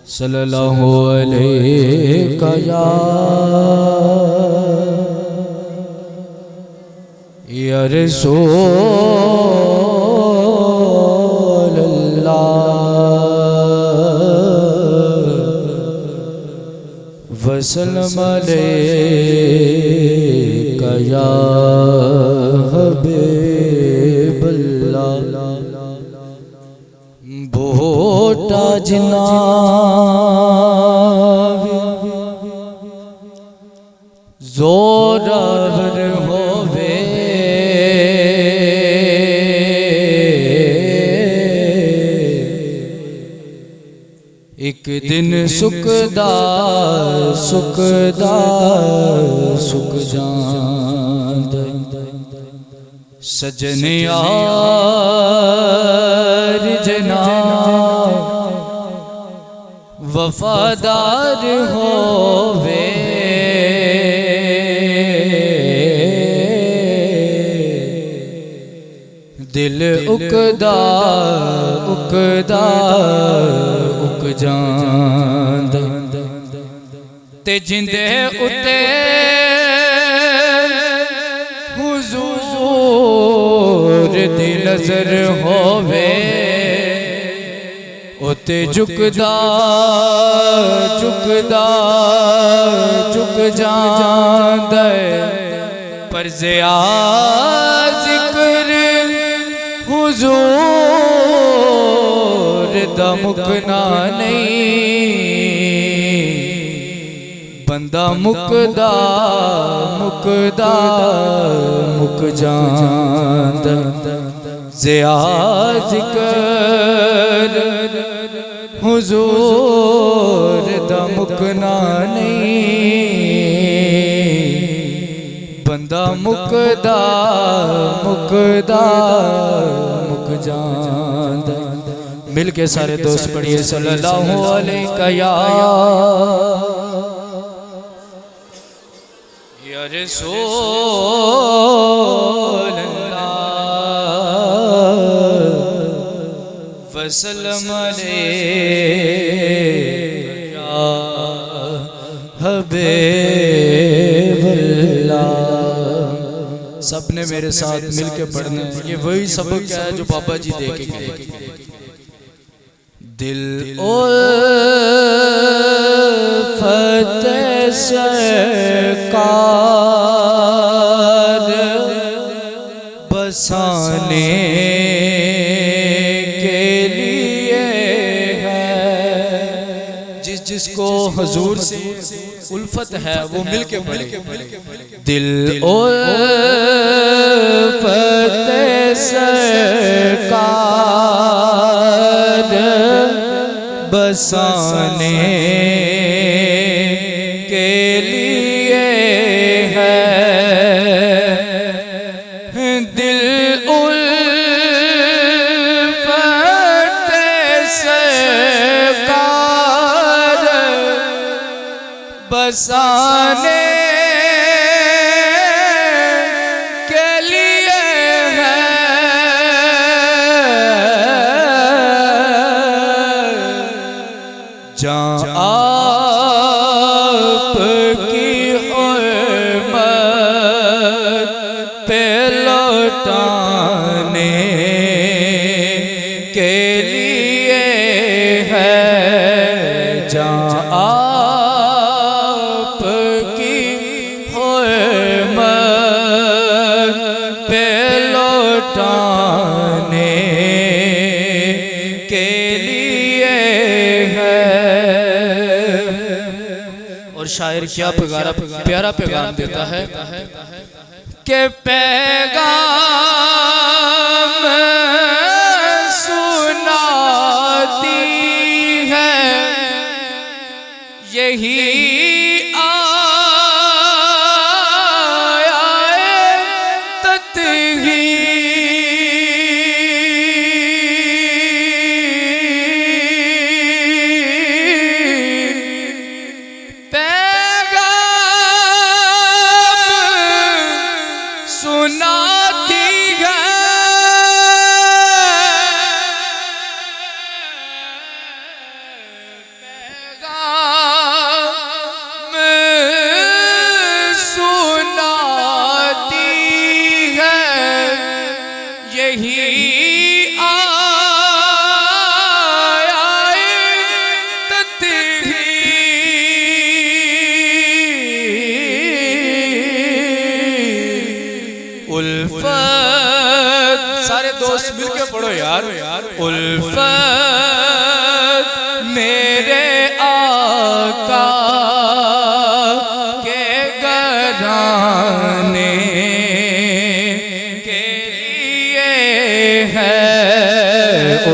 सल्लल्लाहु अलैहि या रसूल अल्लाह वसल्लम अलैका या हबीबल्लाह। बोटा जनाब जोरावर होवे एक दिन सुखदा सुखदा सुख जांदा सजन यार जनाब वफादार होवे दिल उकदा उकदा उक जांदा ते जिंदे उते हुजूर दी नजर होवे उते झुकदा झुकदा झुक जांदा पर ज़िया जिक्र हुजूर दा मुकना नहीं बंदा मुकदा मुकदा मुक जांदा ज़िया जिक्र हुजूर दा मुकना नहीं बंदा मुकदा मुकदा मुक जांदा। मिल के सारे दोस्त पढ़िए सल्लल्लाहु अलैहि या रसूल अल्लाह वसल्लम अलैका हबीबल्लाह। सबने मेरे साथ मिलके पढ़ना है। ये वही सबक है जो बाबा जी दे के गए। दिल फतेह सरकार बसाने के लिए है। जिसको हुजूर से उल्फत है वो मिलके पढ़े। दिल फतेह सरकार बसाने के लिए है। दिल फतेह सरकार बसाने के लिए है। जहाँ आपकी हुर्मत पे लौटाने के लिए है। जहाँ आपकी हुर्मत पे लौटाने के लिए है। और शायर क्या प्यारा पैगाम देता है कि पैगाम सुनाती है यही सुनाती है दोस्त मिलके पढ़ो यार। उल्फत मेरे आका के घराने के लिए है।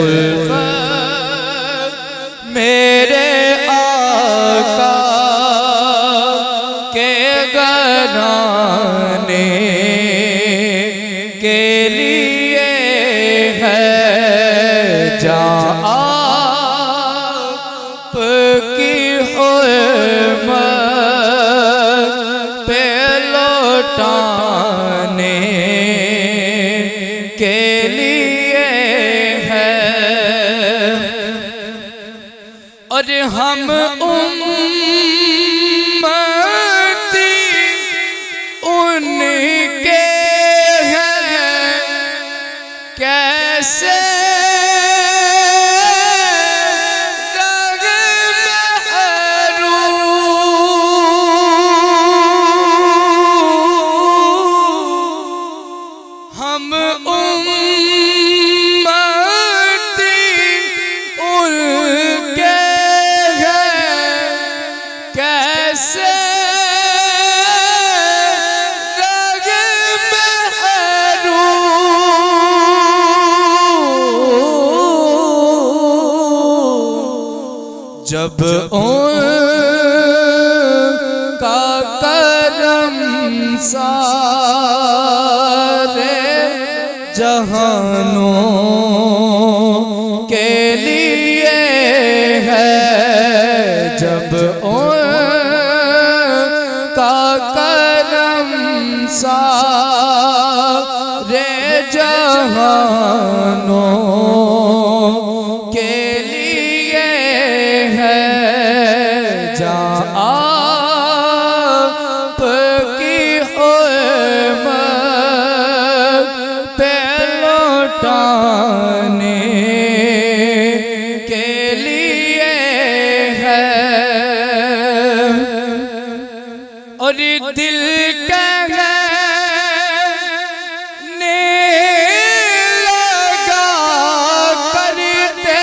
उल्फत मेरे आका के घराने के लिए है। जहाँ आपकी हुर्मत पे लौटाने के लिए है। और हम उम्मती उनके हैं, कैसे हम उम्मती उनके हैं, कैसे जब उनका करम सारे जहानों के लिए है। जब उनका करम सारे जहानों के लिए है। जहाँ आपकी हुर्मत पे लौटाने के लिए है। और दिल कहने लगा करते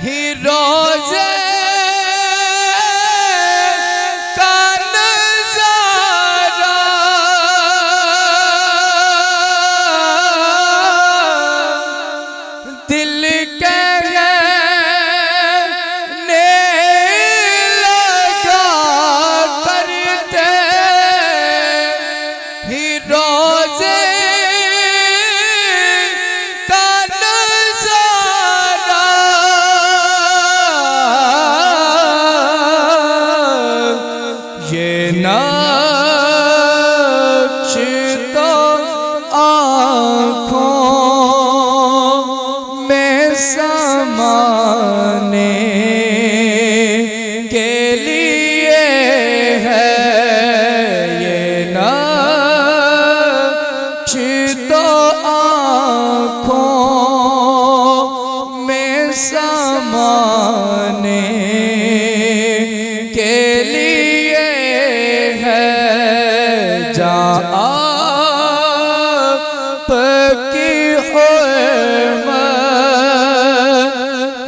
ही रोज़े का नज़ारा। दिल कहने लगा करते ही रोज़े का नज़ारा। ये नक्श तो आँखों में समाने के लिए है। ये नक्श तो आँखों में समाने के लिए है। जहाँ आपकी हुर्मत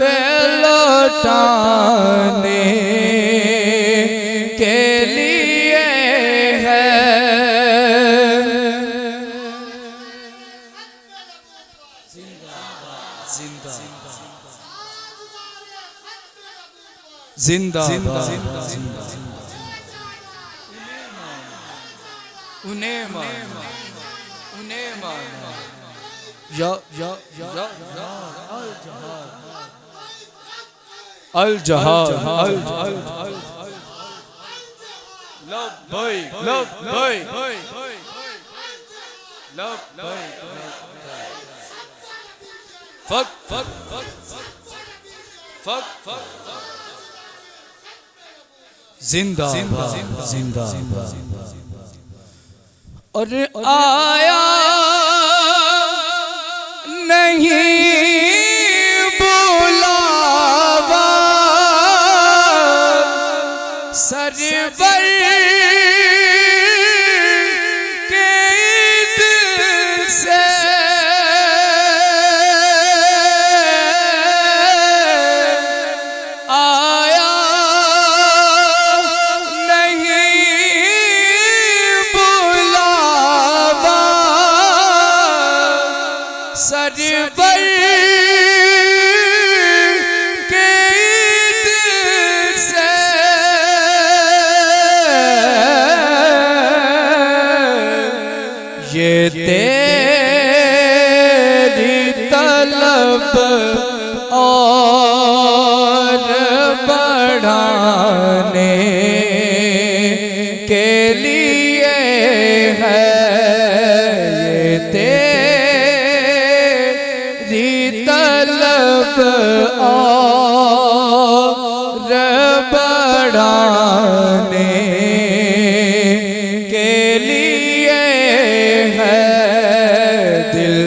पे लौटाने के लिए है। जिंदाबाद उन्हें माना, उन्हें माना। या अल जहाद लब्बैक लब्बैक लब्बैक फक फक फक फक फक जिंदाबाद जिंदाबाद। और आया नहीं बुलावा सरवर के दिल से। बढ़ाने के लिए है ये तेरी तलब और बढ़ाने के लिए है दिल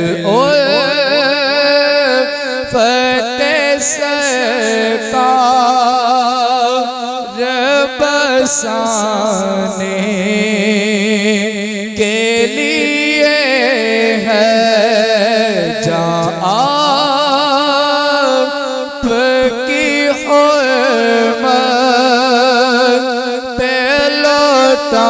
बसाने के लिए है जहाँ आपकी हुर्मत पे लौटा